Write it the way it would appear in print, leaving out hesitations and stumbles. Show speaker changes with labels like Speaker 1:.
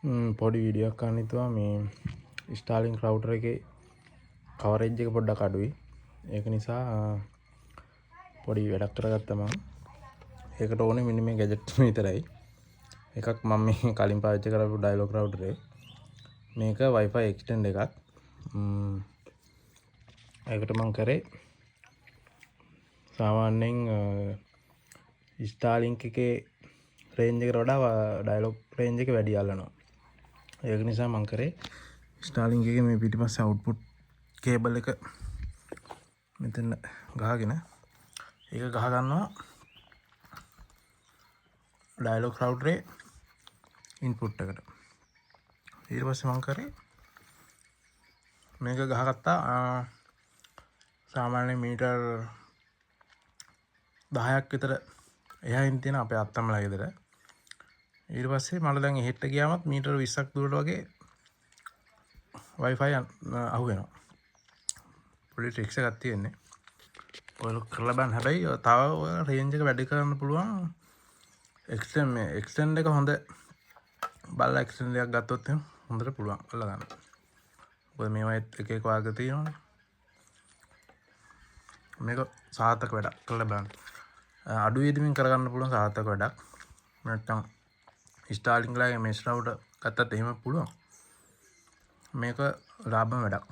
Speaker 1: පොඩි වීඩියෝක් ගන්න හිතුවා මේ Starlink router එකේ coverage එක පොඩ්ඩක් අඩුයි. ඒක නිසා පොඩි වැඩක් කරගත්තා මම. ඒකට ඕනේ මෙන්න මේ ගැජට් විතරයි. එකක් මම මේ කලින් පාවිච්චි කරපු dialog router එක. මේක Wi-Fi extend එකක්. ඒකට මම කරේ සාමාන්‍යයෙන් Starlink එකේ range එකට වඩා dialog range එක වැඩි අල්ලනවා. ඒක නිසා මම කරේ Starlink එකේ මේ පිටිපස්සේ output cable එක මෙතන ගහගෙන ඒක ගහ ගන්නවා dialog router එකේ input එකට. ඊට පස්සේ මම කරේ මේක ගහගත්තා සාමාන්‍ය මීටර් 10ක් විතර එහායින් තියෙන අපේ අත්තම්මලා ගෙදර. ඊට පස්සේ මම දැන් එහෙට ගියාමත් මීටර් 20ක් දුරට වගේ Wi-Fi අහු වෙනවා. පොඩි ට්‍රික්ස් එකක් තියෙන්නේ. ඔයලා කරලා බලන්න. හැබැයි තව රේන්ජ් එක වැඩි කරන්න පුළුවන් extend එක හොඳ බලලා extend එකක් ගත්තොත් එහෙනම් හොඳට පුළුවන් කරලා ගන්න. මොකද මේවා එක එක වර්ග තියෙනවානේ. මේක සාර්ථක වැඩක් කරලා බලන්න. අඩු වේදමින් කරගන්න පුළුවන් සාර්ථක වැඩක්. නැත්නම් Starlink ලාගේ mesh router ගත්තත් එහෙම පුළුවන්. මේක ලාභම වැඩක්.